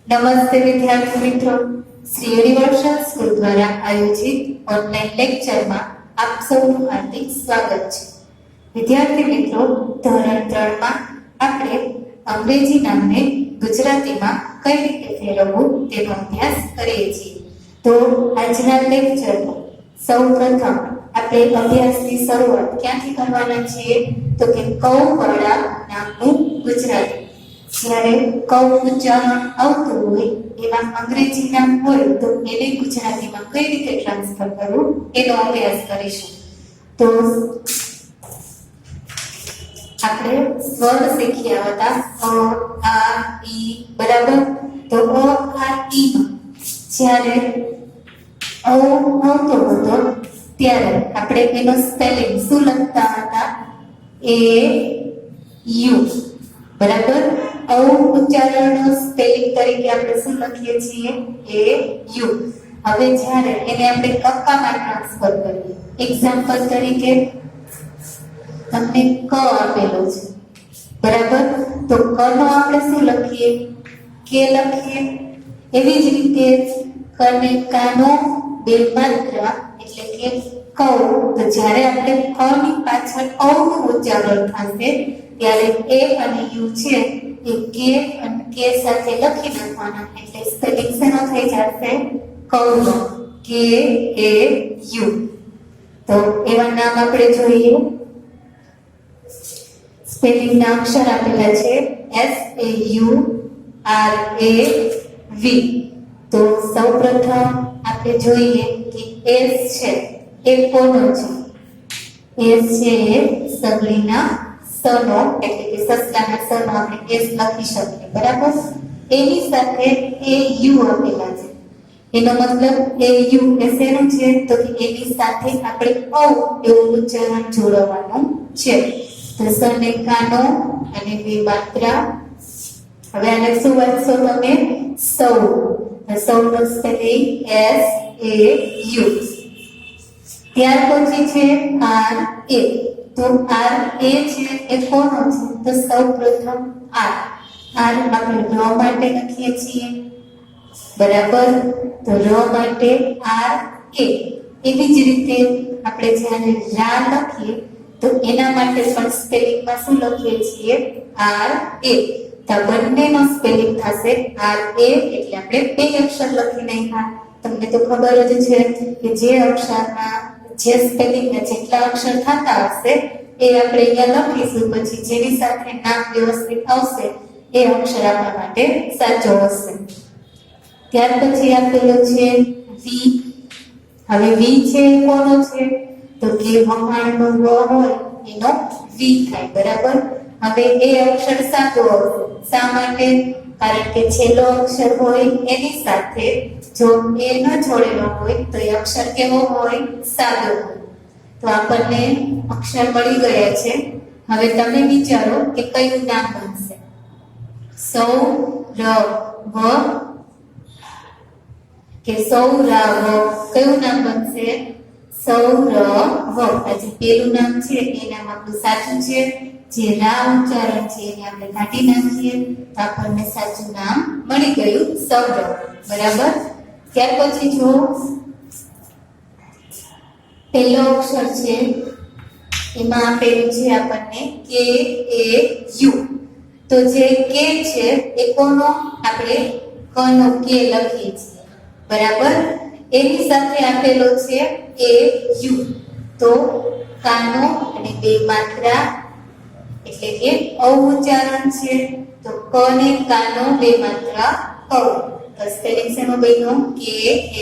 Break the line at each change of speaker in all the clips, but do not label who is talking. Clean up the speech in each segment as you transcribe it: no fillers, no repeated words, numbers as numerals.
નમસ્તે વિદ્યાર્થી મિત્રો, શ્રી યુનિવર્સલ સ્કૂલ દ્વારા આયોજિત ઓનલાઈન લેક્ચરમાં આપ સૌનું હાર્દિક સ્વાગત છે. વિદ્યાર્થી મિત્રો, ધોરણ 3 માં આપણે અંગ્રેજી નામને ગુજરાતીમાં કઈ રીતે ફેરવવું તેનો અભ્યાસ કરીએ છીએ. તો આજના લેક્ચરમાં સૌપ્રથમ આપણે અભ્યાસની શરૂઆત ક્યાંથી કરવાના છીએ? તો કે કૌવાળા નામનું ગુજરાતી. જ્યારે કૌ ઉચ્ચારણ આવતું હોય એવા અંગ્રેજી નામ હોય તો એને ગુજરાતીમાં કઈ રીતે ટ્રાન્સફર કરવું એનો અભ્યાસ કરીશું. તો આપણે સ્વર શીખ્યા હતા અ, આ, ઈ, બરાબર. તો અ, આ, ઈ જ્યારે આવતો હતો ત્યારે આપણે એનો સ્પેલિંગ શું લખતા હતા? એ યુ, બરાબર. ઉચ્ચારણનો સ્પેલિંગ તરીકે આપણે શું લખીએ છીએ? એ યુ. હવે જ્યારે એને આપણે કક્કામાં ટ્રાન્સફર કરીએ, એક્ઝામ્પલ તરીકે તમને ક આપેલો છે, બરાબર. તો ક નો આપણે શું લખીએ? કે લખીએ. એવી જ રીતે કને કાનો બે માત્રા એટલે કે કૌ. તો જ્યારે આપણે ક ની પાછળ ઔ નું ઉચ્ચારણ થશે ત્યારે એ અને યુ છે એ કે અને કે સાથે લખી નાખવાના એટલે સ્પેલિંગ શેનો થઈ જશે? કૌનો. કે એ યુ. તો એવા નામ આપણે જોઈએ. સ્પેલિંગ ના અક્ષર આપેલા છે S A U R A V. તો સૌપ્રથમ આપણે જોઈએ કે S છે એ કોનો છે? S છે એ સગડીના સનો એટલે કે સસલાના સનો આપણે S લખી શકીએ, બરાબર. એની સાથે એ યુ આપેલા છે. એનો મતલબ એ યુ એ શેનું છે? તો કે એની સાથે આપણે ઔ એવું ઉચ્ચારણ જોડવાનું છે. તો સને કાનો અને બે માત્રા. હવે આને શું વાંચશો તમે? સૌ. સૌનો સ્પેલિંગ S A U. ત્યાર પછી છે R A. તો R A છે એ કોનો છે? તો સૌપ્રથમ R. R આપણે ર માટે લખીએ છીએ, બરાબર. તો ર માટે R A. એવી જ રીતે આપણે જ્યારે રા લખીએ તો એના માટે પણ સ્પેલિંગમાં શું લખીએ છીએ? R A. તો બંનેનો સ્પેલિંગ થશે R A એટલે આપણે બે અક્ષર લખી નાખ્યા. તમને તો ખબર જ છે કે જે અક્ષરમાં જે સ્પેલિંગના જેટલા અક્ષર થતા હશે એ આપણે અહીંયા લખીશું, પછી જેની સાથે નામ વ્યવસ્થિત આવશે એ અક્ષર આપણા માટે સાચો હશે. ત્યાર પછી આપેલો છે વી. હવે વી છે એ કોનો છે? તો કે વખાણનો વ હોય એનો વી થાય, બરાબર. હવે એ અક્ષર સાચો હશે. શા માટે? કારણ કે છેલ્લો અક્ષર હોય એની સાથે જો એ ન જોડેલો હોય તો એ અક્ષર કેવો હોય? સાદો હોય. તો આપણને અક્ષર મળી ગયા છે. હવે તમે વિચારો કે કયું નામ બનશે? સૌરવ કે સૌરવ? કયું નામ બનશે? સૌરવ. આજે પેલું નામ છે એ નામ આપણું સાચું છે. જે રા ઉચ્ચારણ છે એને આપણે કાઢી નાખીએ તો આપણને સાચું નામ મળી ગયું, સૌરવ, બરાબર. ત્યાર પછી જો પહેલો અક્ષર છે એમાં આપેલું છે આપણને કે એ યુ. તો જે કે છે એ કોનો? આપણે કનો કે લખીએ છીએ, બરાબર. એની સાથે આપેલો છે એ યુ. તો કાનો અને બે માત્રા એટલે કે ઔ ઉચ્ચારણ છે. તો ક ને કાનો બે માત્રા કૌ. તો સ્પેલિંગ શેનો બન્યો? કે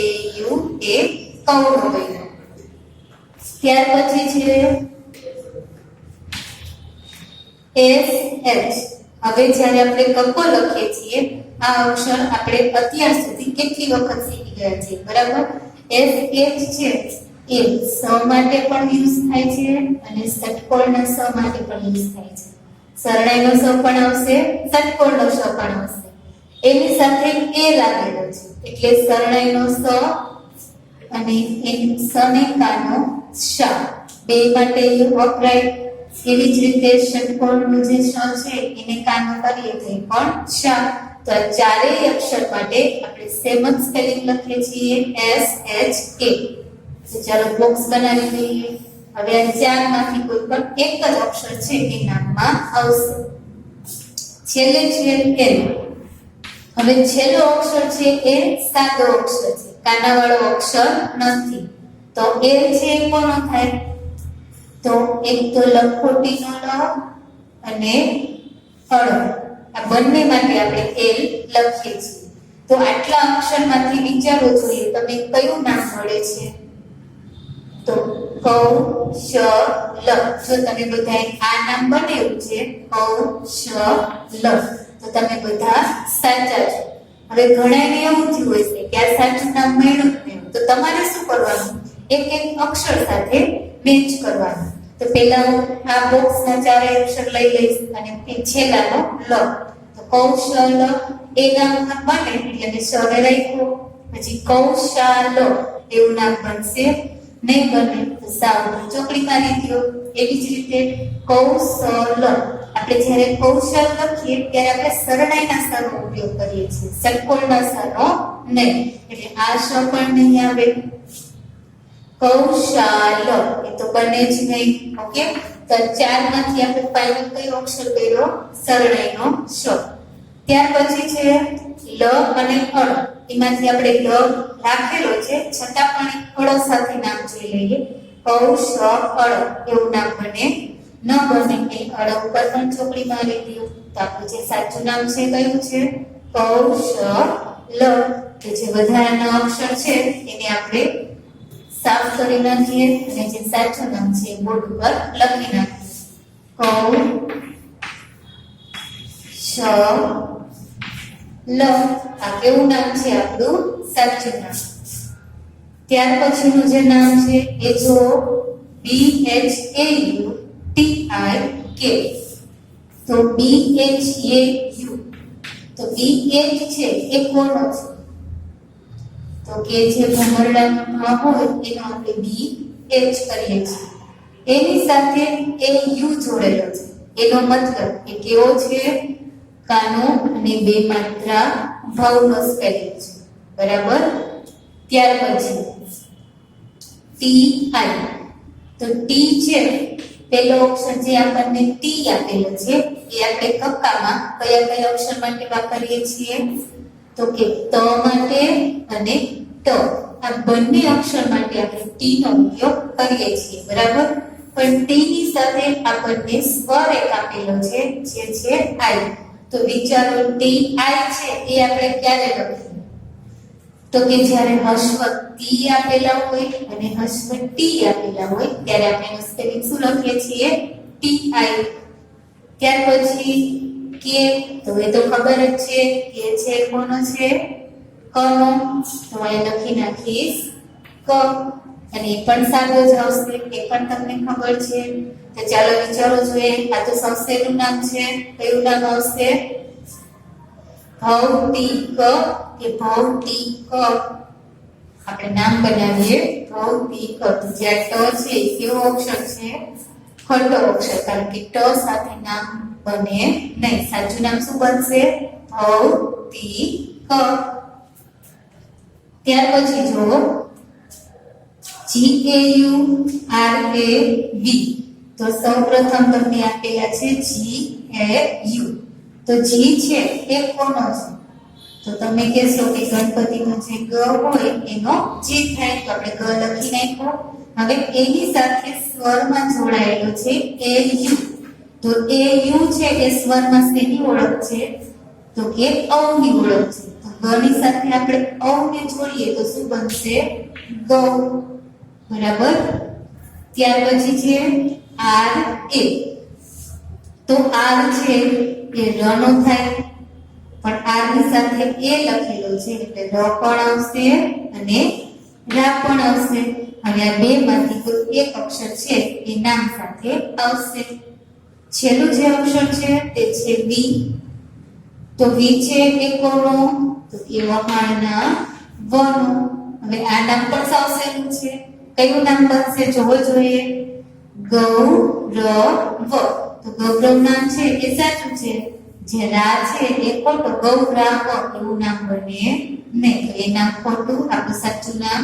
એ યુ એ કૌનો બન્યો. ત્યાર પછી છે S H. હવે જ્યારે આપણે કક્કો લખીએ છીએ આ અક્ષર આપણે અત્યાર સુધી કેટલી વખત શીખી ગયા છે, બરાબર. S H છે એ સ માટે પણ યુઝ થાય છે અને ષટકોણના સ માટે પણ યુઝ થાય છે. શરણાઈનો સ પણ આવશે, ષટકોણનો સ પણ આવશે. એની સાથે એ લાગેલો છે એટલે શરણાઈનો સ અને સને કાનો શા બે માટે વપરાય. એવી જ રીતે ષટકોણનું જે શ છે એને કાનો કરીએ તો પણ શા. તો આ ચારેય અક્ષર માટે આપણે સેમ જ સ્પેલિંગ લખીએ છીએ SHA. તો ચાલો બોક્સ બનાવી દઈએ. હવે આ ચારમાંથી કોઈ પણ એક જ અક્ષર છે એ નામમાં આવશે. છેલ્લે છે L. હવે છેલ્લો અક્ષર છે એ સાદો અક્ષર છે, કાનાવાળો અક્ષર નથી. તો L છે એ કોનો થાય? તો એક તો લખોટીનો લ અને અળ, આ બંને માટે આપણે L લખીએ છીએ. તો આટલા અક્ષરમાંથી વિચારવો જોઈએ તમે કયું નામ મળે છે. તો કૌશલ. જો તમે બધા આ નામ બનાવ્યું છે કૌશલ, તો તમે બધા સાચા છો. હવે ઘણાને એવું થયું હોય છે કે આ સાચું નામ મળ્યું જ નહીં, તો તમારે શું કરવાનું? એક એક અક્ષર સાથે મેચ કરવાનું. તો પહેલા હું આ બોક્સના ચારે અક્ષર લઈ લઈશ અને છેલ્લાનો લ. તો કૌશલ એ નામ બને એટલે મેં સરે રાખ્યું. પછી કૌશાલ એવું નામ બનશે નહીં, બને તો સાવ ચોકડી મારી દો. એવી જ રીતે કૌશલ, આપણે જ્યારે કૌશલ લખીએ ત્યારે આપણે સરનાઈના સરનો ઉપયોગ કરીએ છીએ, ષટકોણના સરનો નહીં. એટલે આ શ પણ નહીં આવે. કૌશાલ એ તો બને જ નહીં. ઓકે, તો ચારમાંથી આપણે ફાઇનલ કયો અક્ષર કર્યો? સરનાઈનો શ. ત્યાર પછી છે લ અને અળ. એમાંથી આપણે લ રાખેલો છે છતાં પણ અળ સાથે નામ જોઈ લઈએ. કૌશળ એવું નામ બને ન બને. એ અળ ઉપર પણ ચોકડી મારી દો. તો આપણું જે સાચું નામ છે કયું છે? કૌશલ. કે જે વધારાના અક્ષર છે એને આપણે સાફ કરી નાખીએ અને જે સાચું નામ છે બોર્ડ ઉપર લખી નાખીએ. કૌશલ. આ કેવું નામ છે? આપણું સાચું નામ. ત્યાર પછીનું જે નામ છે એ જો BHAUTIK. તો BHAU, તો BH છે એ કોનો છે? તો કે જે ભમરડામાં હોય એનો આપણે BH કરીએ છીએ. એની સાથે એ U જોડેલો છે. એનો મતલબ એ કેવો છે? કાનો અને બે માત્રા ભાવનો સ્પેલિંગ છે. બરાબર. ત્યાર પછી TI. તો ટી છે પેલો અક્ષર જે આપણને ટી આપેલો છે એ આપણે કક્કામાં કયા કયા અક્ષર માટે વાપરીએ છીએ? તો કે ત માટે અને ટ. આ બંને અક્ષર માટે આપણે ટી નો ઉપયોગ કરીએ છીએ. બરાબર. પણ ટી ની સાથે આપણને સ્વર એક આપેલો છે જે છે આઈ. તો વિચારો TI છે એ આપણે ક્યારે લખીએ? તો કે જ્યારે હસ્વ ટી આપેલા હોય અને હસ્વ ટી આપેલા હોય ત્યારે આપણે એનું સ્પેલિંગ શું લખીએ છીએ? TI. ત્યાર પછી કે, તો એ તો ખબર જ છે કે છે કોનો છે? કનો. તો અહીં લખી નાખીશ ક. અને એ પણ સાદો જ આવશે, એ પણ તમને ખબર છે. તો ચાલો વિચારો જોઈએ. આ તો સંસ્થાનું નામ છે. કયું નામ આવશે? ભૌતિક કે ભૌતિક. આપણે નામ બનાવીએ ભૌતિક. જ્યાં ટ છે એ કેવો અક્ષર છે? ખોટો અક્ષર, કારણ કે ટ સાથે નામ બને નહીં. સાચું નામ શું બનશે? ભૌતિક. ત્યાર પછી જો GAURAV. તો સૌપ્રથમ તમને આપેલા છે GAU. તો G છે એ કોનો છે? તો તમે કહેશો કે ગણપતિનો જે ગ હોય એનો G થાય. તો આપણે ગ લખી નાખ્યો. હવે એની સાથે સ્વરમાં જોડાયેલો છે AU. તો AU છે એ સ્વરમાં શેની ઓળખ છે? તો કે અવની ઓળખ છે. તો ગ ની સાથે આપણે અવને જોડીએ તો શું બનશે? ગૌ. બરાબર. ત્યાર પછી છે RA. તો R છે એ ર નો થાય, પણ R ની સાથે A લખેલો છે એટલે ર પણ આવશે અને રા પણ આવશે. અને આ બે માંથી કોઈ એક અક્ષર છે એ નામ સાથે આવશે. છેલ્લું જે અક્ષર છે તે છે V. તો V છે એ કોનો? તો કે વહાણના વનો. હવે આ નામ પણ સાવ સહેલું છે. કયું નામ બનશે જોવો જોઈએ? ગૌરવ. તો ગૌરવ નામ છે એ સાચું છે. જે રા છે એ ખોટો, ગૌરાવ એવું નામ બને નહીં, તો એ નામ ખોટું. આપણું સાચું નામ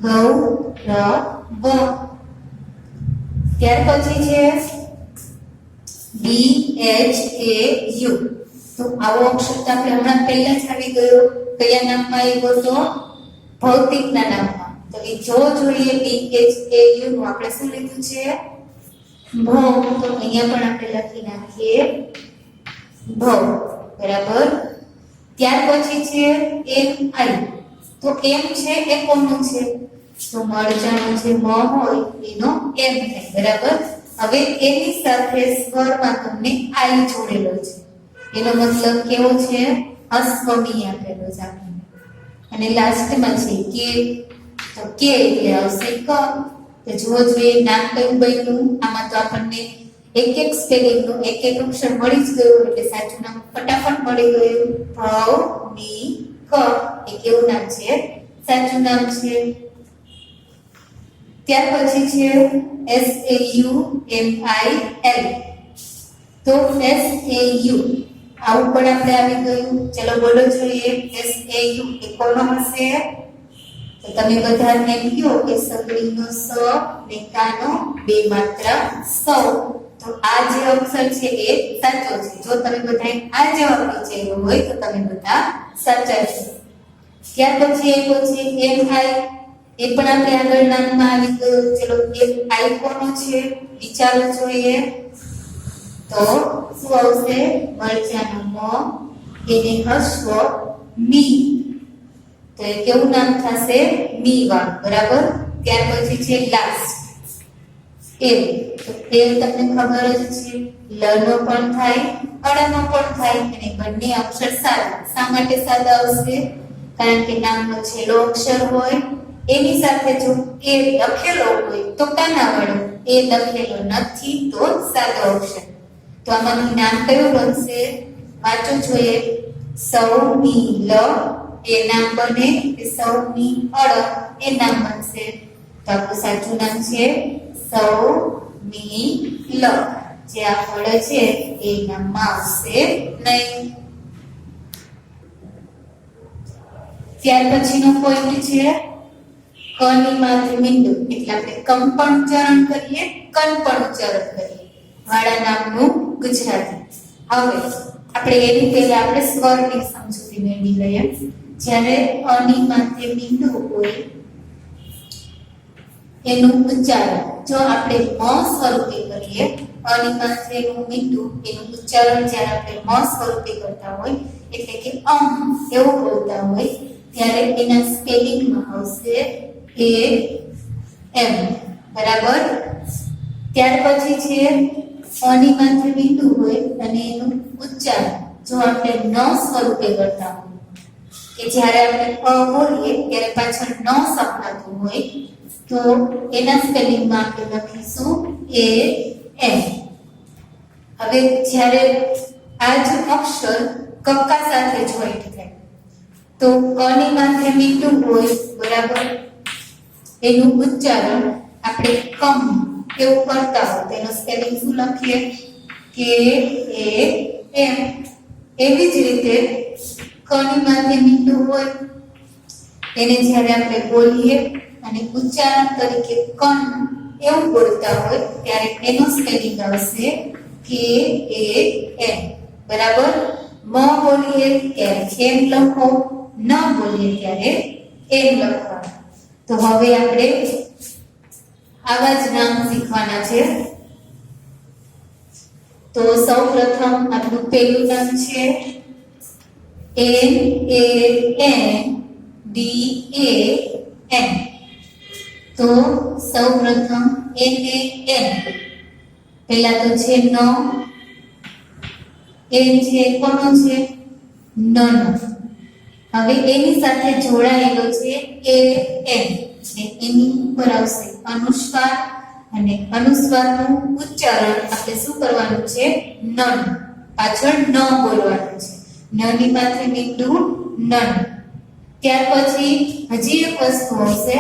ગૌરવ. ત્યાર પછી છે BHAU. તો આવો અક્ષર તો આપણે હમણાં પહેલા જ આવી ગયો. કયા નામમાં આવ્યો તો? ભૌતિકના નામમાં. તો એ જો જોઈએ BHAU નું આપણે શું લીધું છે? ભૌ. તો અહીંયા પણ આપણે લખી નાખીએ ભૌ. બરાબર. ત્યાર પછી છે MI. તો M છે એ કોનું છે? તો મરચાનું જે મ હોય એનો M થાય. બરાબર. હવે એની સાથે સ્વરમાં તમને I જોડેલો છે. એનો મતલબ કેવો છે? અસ્વમી આપેલો છે આપણને. અને લાસ્ટમાં છે કે. તો કે એટલે આવશે ક. તો જુઓ જોઈએ નામ કયું બન્યું. આમાં તો આપણને એક એક સ્પેલિંગ નું એક એક અક્ષર મળી જ ગયું, એટલે સાચું નામ ફટાફટ મળી ગયું. ભૌમિક. એ કેવું નામ છે? સાચું નામ છે. ત્યાર પછી છે SAUMIL. તો SAU આવું પણ આપણે આવી ગયું. ચલો બોલો જોઈએ SAU એ કોનો હશે? તો તમે બધા એમ કહો કે સગડીનો સ ને કાનો બે માત્રા સૌ. તો આ જે અક્ષર છે એ સાચો છે. જો તમે બધા આ જવાબ વિચાર્યો હોય તો તમે બધા સાચા છો. ત્યાર પછી આવ્યો છે MI. એ પણ આપણે આગળ નામમાં આવી ગયો. ચલો MI કોનો છે વિચારો જોઈએ. તો શું આવશે? મરચાનો મ, એને હસ્વ મી. તો એ કેવું નામ થશે? મી વાળું. બરાબર. ત્યાર પછી છે લાસ્ટ એલ. તો એલ તમને ખબર જ છે, લ નો પણ થાય, અળ નો પણ થાય, અને બંને અક્ષર સાદા. શા માટે સાદા આવશે? કારણ કે નામનો છેલ્લો અક્ષર હોય એની સાથે જો એ લખેલો હોય તો કાના વાળો, એ લખેલો નથી તો સાદો અક્ષર. તો આમાંનું નામ કયું બનશે? વાંચો જોઈએ. સૌમી લ એ નામ બને, સૌમી અળ એ નામ બનશે. તો આપણું સાચું નામ છે સૌમી લ. જે આ ફળ છે એ નામમાં આવશે નહીં. ત્યાર પછીનો પોઈન્ટ છે કની માથે મીંડું. એટલે આપણે કમ પણ ઉચ્ચારણ કરીએ, કન પણ ઉચ્ચારણ કરીએ. વાળા નામનું ગુજરાતી. હવે આપણે એની પહેલા આપણે સ્વરની સમજૂતી મેળવી લઈએ. જ્યારે અની માથે મીંડું હોય એનું ઉચ્ચારણ જો આપણે મ સ્વરૂપે કરીએ, અની માથેનું મીંડું એનું ઉચ્ચારણ જ્યારે આપણે મ સ્વરૂપે કરતા હોય એટલે કે એવું બોલતા હોય ત્યારે એના સ્પેલિંગમાં આવશે AM. બરાબર. ત્યાર પછી છે અની માથે મીંડું હોય અને એનું ઉચ્ચારણ જો આપણે ન સ્વરૂપે કરતા હોય કે જ્યારે આપણે અ બોલીએ ત્યારે પાછળ ન સંભળાતું હોય તો એના સ્પેલિંગમાં આપણે લખીશું AM. હવે જ્યારે આ જ અક્ષર કક્કા સાથે જોઈન્ટ થાય તો કની માથે મીંડું હોય, બરાબર, એનું ઉચ્ચારણ આપણે કમ એવું કરતા હોય તેનો સ્પેલિંગ શું લખીએ? KAM. એવી જ રીતે કની માથે મીંડું હોય એને જ્યારે આપણે બોલીએ અને ઉચ્ચારણ તરીકે કન એવું બોલતા હોય ત્યારે એનો સ્પેલિંગ આવશે KAM. બરાબર. મ બોલીએ ત્યારે એમ લખો, ન બોલીએ ત્યારે એમ લખવાનું. તો હવે આપણે આવા જ નામ શીખવાના છે. તો સૌપ્રથમ આપણું પહેલું નામ છે NANDAN. તો સૌપ્રથમ NAN પહેલા તો છે ન. એન છે કોનો છે? ન. હવે એની સાથે જોડાયેલો છે AM. એની ઉપર આવશે અનુસ્વાર અને અનુસ્વારનું ઉચ્ચારણ આપણે શું કરવાનું છે? ન. પાછળ ન બોલવાનું છે. ન ની માથે મીંડું ન. ત્યાર પછી હજી એક વસ્તુ આવશે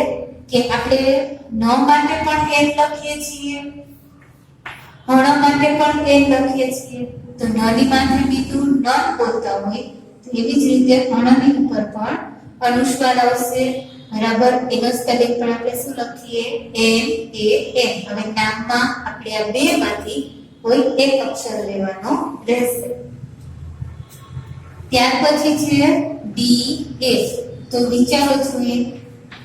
કે આપણે ન માટે પણ એન લખીએ છીએ, હણ માટે પણ એન લખીએ છીએ. તો નની માથે બિંદુ ન બોલતા હોય તો એવી જ રીતે અણની ઉપર પણ અનુસ્વાર આવશે, બરાબર. એનો સ્પેલિંગ પણ આપણે શું લખીએ? NAN. હવે નામમાં આપણે આ બેમાંથી કોઈ એક અક્ષર લેવાનો રહેશે. ત્યાર પછી છે DA. તો વિચારો જોઈએ,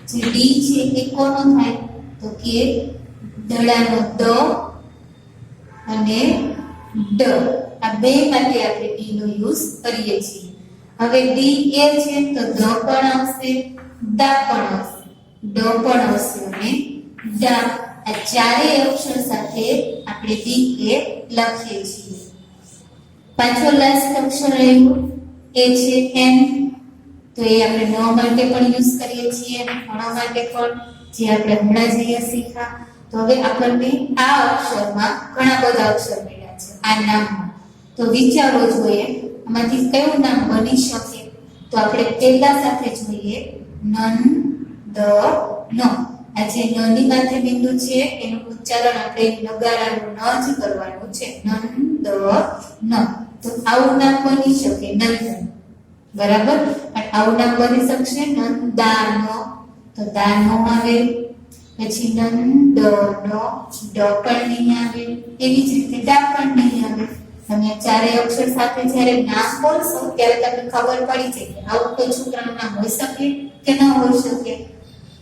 જે ડી છે એ કોનો થાય? તો કે દડાનો દ અને ડ, આ બે માટે આપણે ડી નો યુઝ કરીએ છીએ. હવે ડી એ છે તો દ પણ આવશે, દા પણ આવશે, ડ પણ આવશે અને ડા. આ ચારેય અક્ષર સાથે આપણે ડી એ લખીએ છીએ. પાછો લાસ્ટ અક્ષર રહ્યું એ છે એન. તો એ આપણે ન માટે પણ યુઝ કરીએ છીએ, અણ માટે પણ, જે આપણે હમણાં જ અહીંયા શીખ્યા. તો હવે આપણને આ અક્ષરમાં ઘણા બધા અક્ષર મળ્યા છે આ નામમાં. તો વિચારવો જોઈએ આમાંથી કયું નામ બની શકે. તો આપણે પહેલા સાથે જોઈએ નન દ નો. આ જે નની માથે બિંદુ છે એનું ઉચ્ચારણ આપણે નગારાનું ન જ કરવાનું છે, નન દ ન. તો આવું નામ બની શકે નંદન, બરાબર. પણ આવું નામ બની શકશે નંદાનો, તો દાનો આવે. પછી નંદ નો, ડ પણ નહીં આવે. એવી જ રીતે ડા પણ નહીં આવે. તમે ચારેય અક્ષર સાથે જ્યારે નામ બોલશો ત્યારે તમને ખબર પડી જાય કે આવું કોઈ છોકરાનું નામ હોઈ શકે કે ન હોઈ શકે.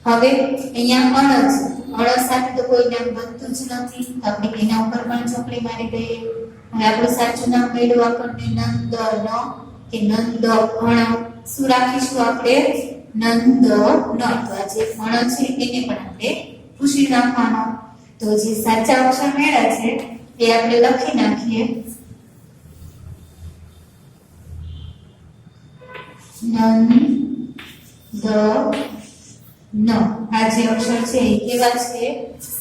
હવે અહીંયા અણ છે, અણ સાથે તો કોઈ નામ બનતું જ નથી, તો આપણે એના ઉપર પણ ચોકડી મારી દઈએ. હવે આપણું સાચું નામ મળ્યું આપણને નંદનો કે નંદ અણ. શું રાખીશું આપણે? નંદ ન. તો આ જે અણ છે એને પણ આપણે પૂછી નાખવાનો. તો જે સાચા અક્ષર મળ્યા છે એ આપણે લખી નાખીએ. નંદ ન. આ જે અક્ષર છે એ કેવા છે?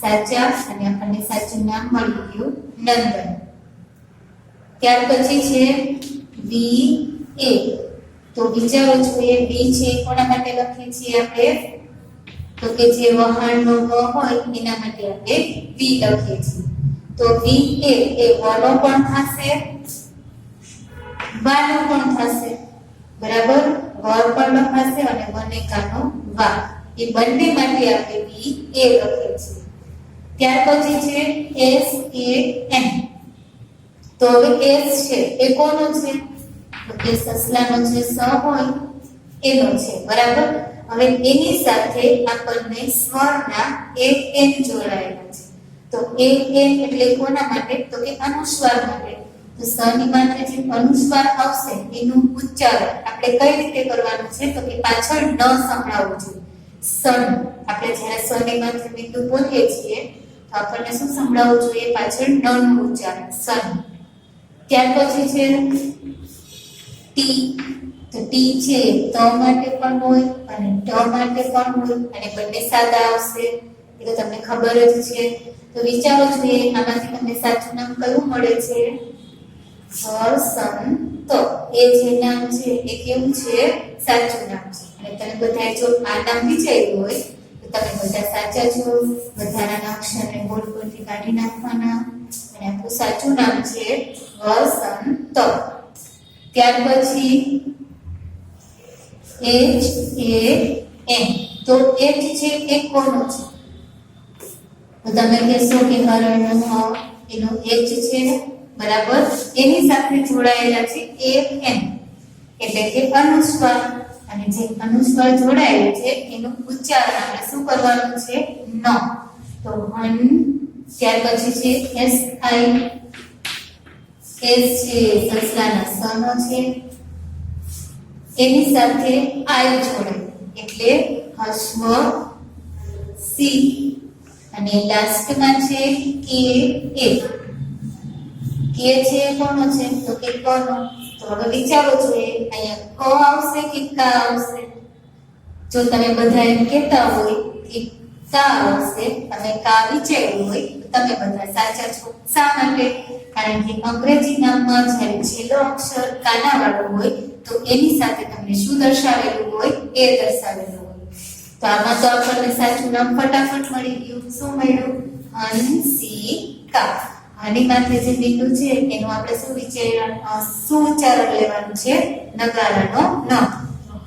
સાચા. અને આપણને સાચું નામ મળી ગયું નંદન. ત્યાર પછી છે વી એ. તો વિચારો જોઈએ વી છે કોના માટે લખીએ છીએ આપણે? તો કે જે વહાણનો વ હોય એના માટે આપણે વી લખીએ છીએ. તો વી એ વનો પણ થશે, વાનો પણ થશે, બરાબર. વર પણ લખાશે અને વનેકાનો વા. એ બંને માટે આપણે વી એ લખીએ છીએ. ત્યાર પછી છે એસ એ એન. તો હવે એસ છે એ કોનો છે? તો કે સસલાનો જે સ હોય એનો છે, બરાબર. હવે એની સાથે આપણને સ્વરના એ એન જોડાયેલા છે. તો એ એન એટલે કોના માટે? તો કે અનુસ્વાર માટે. તો સ ની માથે જે અનુસ્વાર આવશે એનું ઉચ્ચારણ આપણે કઈ રીતે કરવાનું છે? તો કે પાછળ ન સંભળાવવું જોઈએ. સન. આપણે જ્યારે સ ની માથે બિંદુ બોલીએ છીએ તો આપણને શું સંભળાવવું જોઈએ? પાછળ ન નું ઉચ્ચારણ, સન. ત્યાર પછી છે ટી. તો ટી છે ત માટે પણ હોય અને ટ માટે પણ હોય અને બંને સાદા આવશે, એ તો તમને ખબર જ છે. તો વિચારો જોઈએ આમાંથી તમને સાચું નામ કયું મળે છે? વસંત. એ જે નામ છે એ કેવું છે? સાચું નામ છે. અને તમે બધા જો આ નામ વિચાર્યું હોય તો તમે બધા સાચા છો. વધારાના અક્ષરને બોર્ડ પરથી કાઢી નાખવાના અને આપણું સાચું નામ છે વસંત. ત્યાર પછી એચ એ એન. તો એચ છે એ કોનો છે? તો તમે કહેશો કે હરણનો એનો એચ છે, બરાબર. એની સાથે જોડાયેલા છે એ એન એટલે કે અનુસ્વાર. અને જે અનુસ્વાર જોડાયેલું છે એનું ઉચ્ચારણ આપણે શું કરવાનું છે? ન. તો હન. ત્યાર પછી છે એસ આઈ. એસ છે સસલાના સનો છે, એની સાથે આઈ જોડાય એટલે હસ્વ સી. અને લાસ્ટમાં છે કે એ. કે છે કોનો છે? તો કે કનો. તો હવે વિચારો જોઈએ અહીંયા ક આવશે કે કા આવશે? જો તમે બધા એમ કહેતા હોય કે કા આવશે, તમે કા વિચાર્યું હોય તો તમે બધા સાચા છો. શા માટે? કારણ કે અંગ્રેજી નામમાં જ્યારે છેલ્લો અક્ષર કાના વાળો હોય તો એની સાથે તમને શું દર્શાવેલું હોય? એ દર્શાવેલું હોય. તો આમાં તો આપણને સાચું નામ ફટાફટ મળી ગયું. શું મળ્યું? હંસિકા. આની માથે જે બિંદુ છે એનું આપણે શું ઉચ્ચારણ લેવાનું છે? નગારાનો ન.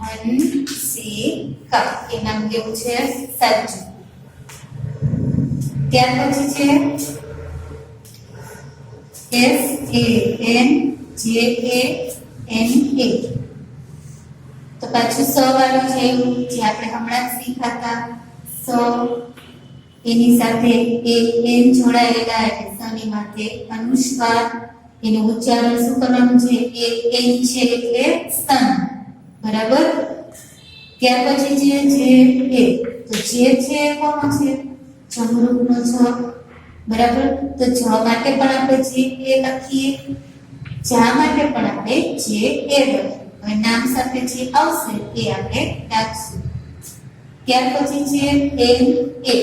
હંસિકા એ નામ કેવું છે? સાચું. ત્યાર પછી છે SANJANA. તો પાછું સ વાળું છે જે આપણે હમણાં જ શીખાતા. સ એની સાથે એન જોડાયેલા એટલે સની માથે અનુસ્વાર. એનું ઉચ્ચારણ શું કરવાનું છે? એન છે એટલે સ્તન. બરાબર. ત્યાર પછી જે એ તો જે છે કોનો છે? જમરૂખનો જ. બરાબર. તો જ માટે પણ આપણે જે એ લખીએ, જા માટે પણ આપણે જે એ લખીએ. હવે નામ સાથે જે આવશે એ આપણે રાખશું. ત્યાર પછી છે એન એ.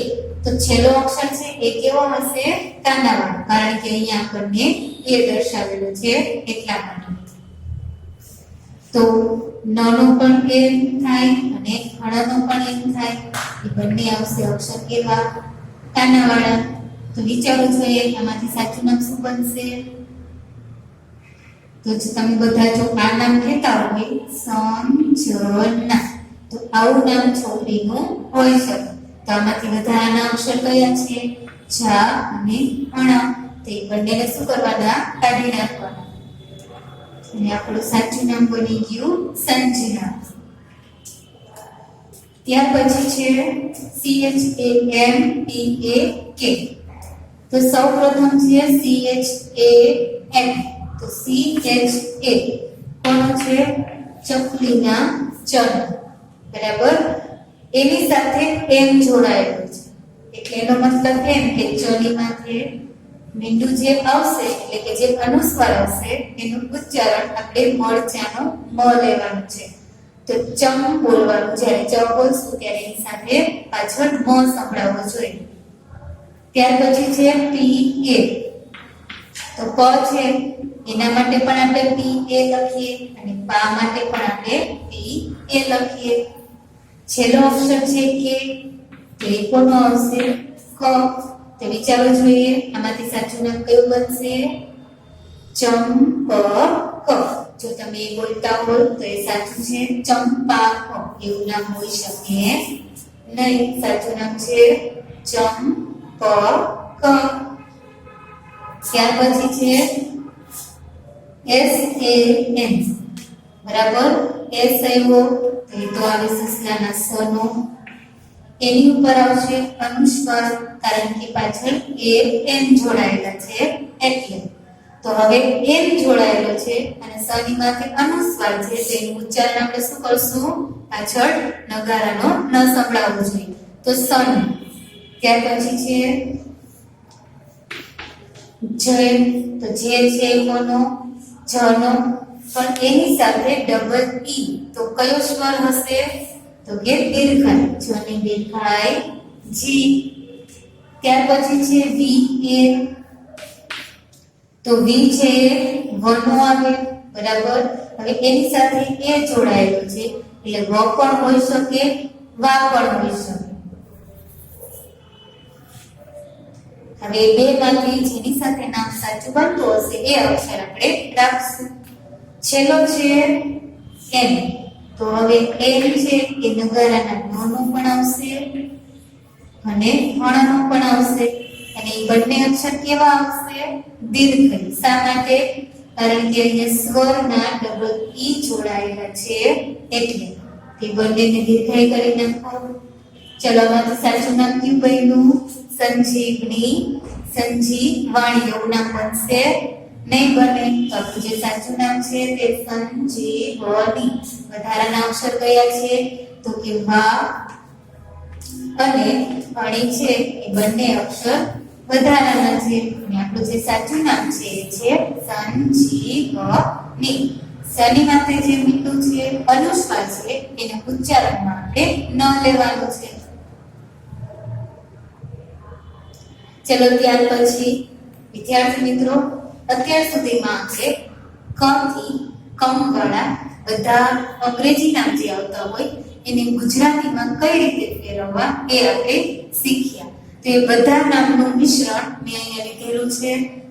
તો છેલ્લો અક્ષર છે એ કેવો હશે? કાનાવાળો, કારણ કે અહીંયા આપણને એ દર્શાવેલો છે એટલા માટે. તો ન નો પણ એન થાય અને હળ નો પણ એન થાય. એ બંને આવશે અક્ષર કેવા? કાનાવાળા. તો વિચારવું જોઈએ આમાંથી સાચું નામ શું બનશે? તો જો તમે બધા જો આ નામ કહેતા હોય સંજના, તો આવું નામ છોકરીનું હોઈ શકે. તો આમાંથી વધારાના અક્ષર કયા છે? જા અને અણ. તે બંનેને શું કરવાના? કાઢી નાખવાના. અને આપણું સાચું નામ બની ગયું સંજના. ત્યાર પછી છે CHAMPAK. તો સૌપ્રથમ છે CHAM. તો CHA કોણ છે? ચકલીના ચન. બરાબર. એની સાથે એમ જોડાયેલો છે એટલે એનો મતલબ એમ કે ચની માથે બિંદુ જે આવશે એટલે કે જે અનુસ્વાર આવશે એનું ઉચ્ચારણ આપણે મળચાનો મ લેવાનું છે. તો ચમ બોલવાનું. જ્યારે ચ બોલશું ત્યારે એની સાથે પાછળ મ સંભળાવવો જોઈએ. ત્યાર પછી છે PA. તો પ છે એના માટે પણ આપણે PA લખીએ અને પા માટે પણ આપણે PA લખીએ. છેલ્લો અક્ષર છે કે તો એ કોનો આવશે? ક. તો વિચારવું જોઈએ આમાંથી સાચું નામ કયું બનશે? ચંપક. જો તમે એ બોલતા હો તો એ સાચું છે ચંપાક. એવું નામ હોઈ શકે નહીં. સાચું નામ છે ચંપક. ત્યાર પછી છે SAN. બરાબર. એસ આવ્યો તો એ તો આવે સસલાના સનો. એની ઉપર આવશે અનુસ્વાર, કારણ કે પાછળ એન જોડાયેલા છે એટલે. તો હવે એન જોડાયેલો છે અને સની માથે અનુસ્વાર છે તો એનું ઉચ્ચારણ આપણે શું કરશું? પાછળ નગારાનો ન સંભળાવવો જોઈએ. તો સન. ત્યાર પછી છે જય. તો જે છે કોનો? જનો. પણ એની સાથે ડબલ ઈ. તો કયો સ્વર હશે? તો કે દીર્ઘાય. જની દીર્ઘાય જી. ત્યાર પછી છે VA. તો વી છે વનો આવે. બરાબર. હવે એની સાથે એ જોડાયેલો છે એટલે વ પણ હોઈ શકે, વા પણ હોઈ શકે. હવે બે માંથી જેની સાથે નામ સાચું બનતું હશે એ અક્ષર આપણે રાખશું. છેલ્લો છે એન. તો હવે એન છે એ નગારાના નો પણ આવશે અને હણ નો પણ આવશે. અને એ બંને અક્ષર કેવા આવશે? દીર્ઘ. શા માટે? કારણ કે અહીંયા સ્વરના ડબલ ઈ જોડાયેલા છે એટલે. તે બંનેને દીર્ઘાય કરી નાખો. ચલો આમાંથી સાચું નામ કયું બન્યું? સંજીવની, સંજીવાણી. એવું નામ બનશે નહીં બને. તો જે સાચું નામ છે તે સંજીવની. વધારાના અક્ષર કયા છે? તો કે વા અને અણી છે એ બંને અક્ષર વધારાના છે. અને આપણું જે સાચું નામ છે એ છે સંજીવની. સની માથે જે બિંદુ છે અનુસ્વાર છે એને ઉચ્ચારણમાં આપણે ન લેવાનું છે. ચલો ત્યાર પછી વિદ્યાર્થી મિત્રો, અત્યાર સુધીમાં આપણે ક થી કમ વાળા બધા અંગ્રેજી નામ જે આવતા હોય એને ગુજરાતીમાં કઈ રીતે ફેરવવા એ આપણે શીખ્યા. તો એ બધા નામનું મિશ્રણ મેં અહીંયા લીધેલું છે.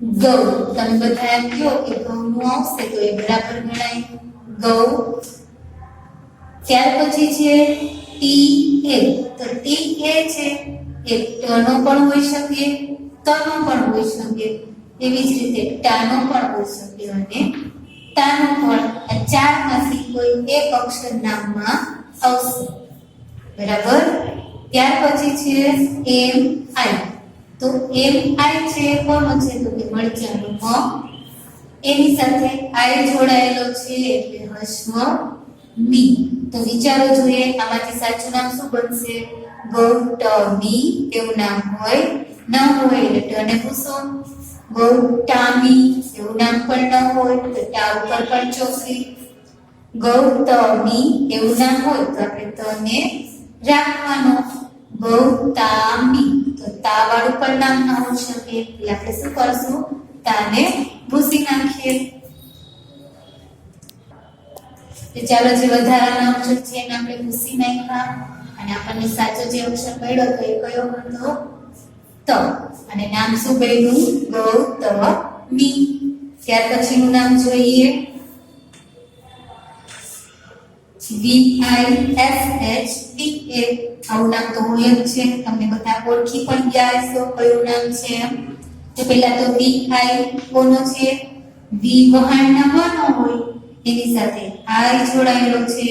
ગૌ. તમે બધા એમ કહો કે ગૌનું આવશે તો એ બરાબર ગણાય, ગૌ. ત્યાર પછી છે ટી એ. તો ટી એ છે એ ટનો પણ હોઈ શકે, તનો પણ હોઈ શકે, એવી જ રીતે ટાનો પણ હોઈ શકે અને ટાનો પણ. આ ચારમાંથી કોઈ એક અક્ષર નામમાં આવશે, બરાબર. ત્યાર પછી છે એમ આઈ. તો એમ આઈ છે કોનો છે તો કે મરચાનો મ, એની સાથે આઈ જોડાયેલો છે એટલે હસ્વ મી. તો વિચારો જોઈએ આમાંથી સાચું નામ શું બનશે? ગૌતમી એવું નામ હોય, ન હોય એટલે ટને પૂછો. ગૌતામી એવું નામ પણ ન હોય તો ટા ઉપર પણ ચોકડી. ગૌતમી એવું નામ હોય તો આપણે તને રાખવાનો, ગૌતામી. તો તા વાળું પણ નામ ન હોઈ શકે એટલે આપણે શું કરશું? તાને ભૂસી નાખીએ. તો ચાલો જે વધારાના અક્ષર છે એને આપણે ભૂસી નાખ્યા અને આપણને સાચો જે અક્ષર મળ્યો તો એ કયો હતો? ત. અને નામ શું બન્યું? ગૌતમી. ત્યાર પછીનું નામ જોઈએ VISHTA. આવું નામ તો હોય જ છે, તમને બધા ઓળખી પણ ગયા હશો કયું નામ છે એમ. તો પહેલા તો VI કોનો છે? વી વહાણના વનો હોય એની સાથે આઈ જોડાયેલો છે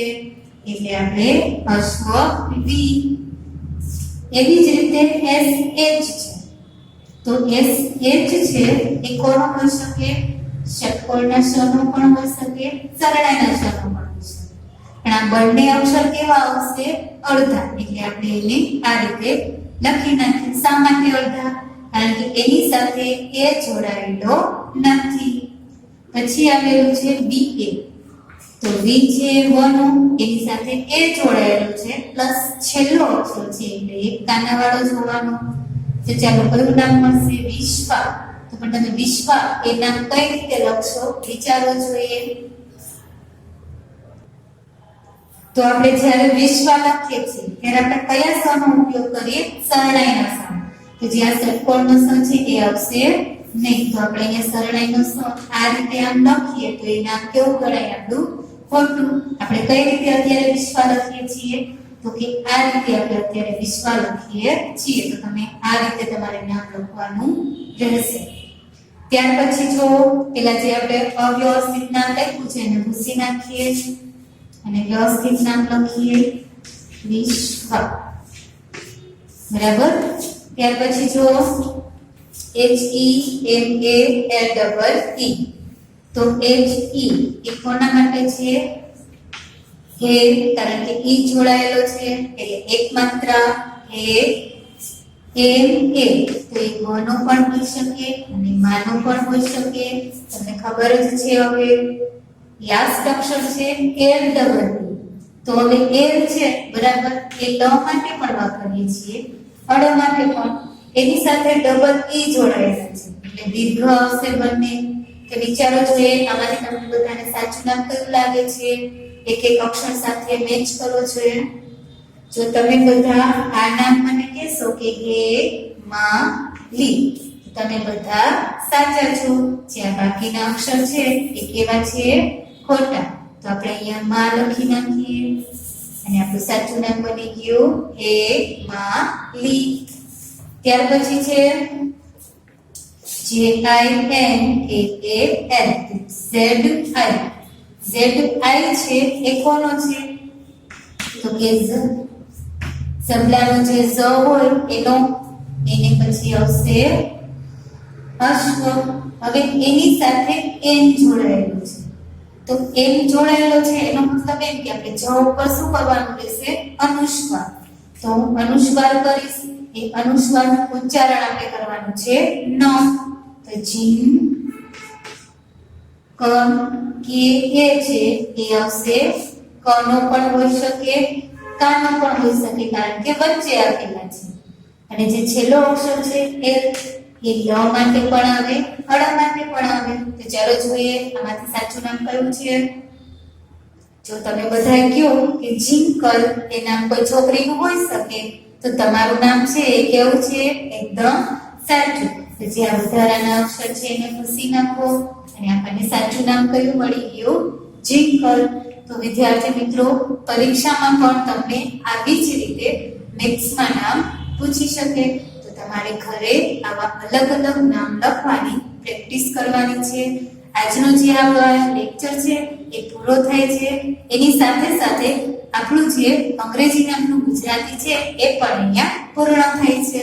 એટલે આપણે અશ્વ વી. એવી જ રીતે SH છે. તો SH છે એ કોનો હોઈ શકે? ષટકોણના શનો પણ હોઈ શકે, સરળાઈના શનો પણ હોઈ શકે. પણ આ બંને અક્ષર કેવા આવશે? અડધા. એટલે આપણે એને આ રીતે લખી નાખીએ. શા માટે અડધા? કારણ કે એની સાથે એ જોડાયેલો નથી. પછી આવેલું છે BA. તો વી છે વનો, એની સાથે એ જોડાયેલો છે પ્લસ છેલ્લો અક્ષર છે એટલે એક કાનાવાળો જોવાનો. તો ચાલો કયું નામ મળશે? વિશ્વા. તો પણ તમે વિશ્વા એ નામ કઈ રીતે લખશો વિચારવો જોઈએ. તો આપણે જ્યારે વિશ્વા લખીએ છીએ ત્યારે આપણે કયા શનો ઉપયોગ કરીએ? સરળાઈના શનો. તો જે આ ષટકોણનો સ છે એ આવશે નહીં. તો આપણે અહીંયા સરળાઈનો સ આ રીતે આમ લખીએ તો એ નામ કેવું ગણાય આપણું? ખોટું. આપણે કઈ રીતે અત્યારે વિશ્વા લખીએ છીએ? તો કે આ રીતે આપણે અત્યારે વિશ્વા લખીએ છીએ. તો તમે આ રીતે તમારે નામ લખવાનું રહેશે. ત્યાર પછી જો પેલા જે આપણે અવ્યવસ્થિત નામ લખ્યું છે એને ભૂસી નાખીએ અને વ્યવસ્થિત નામ લખીએ વિશ્વા, બરાબર. ત્યાર પછી જો HEMALEE. તો HE એ કોના માટે છે? હે, કારણ કે ઈ જોડાયેલો છે એટલે એક માત્રા હે. એમ એ તો એ વનો પણ હોઈ શકે અને માનો પણ હોઈ શકે, તમને ખબર જ છે. હવે લાસ્ટ અક્ષર છે LEE. તો હવે L છે બરાબર, એ લ માટે પણ વાપરીએ છીએ, અડ માટે પણ. એની સાથે ડબલ ઈ જોડાયેલા છે એટલે દીર્ઘ આવશે બંને. તો વિચારો જોઈએ આમાંથી તમને બધાને સાચું નામ કયું લાગે છે? એક એક અક્ષર સાથે મેચ કરો જોઈએ. જો તમે બધા આ નામ મને કહેશો કે હે માં લી, તમે બધા સાચા છો. જે આ બાકીના અક્ષર છે એ કેવા છે? ખોટા. તો આપણે અહીંયા માં લખી નાખીએ અને આપણું સાચું નામ બની ગયું હે માં લી. ત્યાર પછી છે JINAAL. ZI છે એ કોનો છે? તો કે ઝબલાનો જે ઝ હોય એનો, એને પછી આવશે અશ્વ. હવે એની સાથે એન જોડાયેલું છે. તો એન જોડાયેલો છે એનો મતલબ એમ કે આપણે જ ઉપર શું કરવાનું રહેશે? અનુસ્વાર. તો અનુસ્વાર કરીશ. એ અનુસ્વારનું ઉચ્ચારણ આપણે કરવાનું છે ન. તો જીન ક કે એ છે એ આવશે. કનો પણ હોઈ શકે, કાનો પણ હોઈ શકે કારણ કે વચ્ચે આપેલા છે. અને જે છેલ્લો અક્ષર છે એલ, એ લ માટે પણ આવે, અડ માટે પણ આવે. તો ચાલો જોઈએ આમાંથી સાચું નામ કયું છે. જો તમે બધા કહો કે જિંકલ એ નામ કોઈ છોકરીનું હોઈ શકે તો તમારું નામ છે એ કેવું છે? એકદમ સાચું. પછી આ વધારાના અક્ષર છે એને ભૂસી નાખો અને આપણને સાચું નામ કયું મળી ગયું જિંકલ. તો વિદ્યાર્થી મિત્રો, પરીક્ષામાં પણ તમને આવી જ રીતે મેથ્સમાં નામ પૂછી શકે. તો તમારે ઘરે આવા અલગ અલગ નામ લખવાની પ્રેક્ટિસ કરવાની છે. આજનો જે આ લેક્ચર છે એ પૂરો થાય છે. એની સાથે સાથે આપણું જે અંગ્રેજી નામનું ગુજરાતી છે એ પણ અહીંયા પૂર્ણ થાય છે.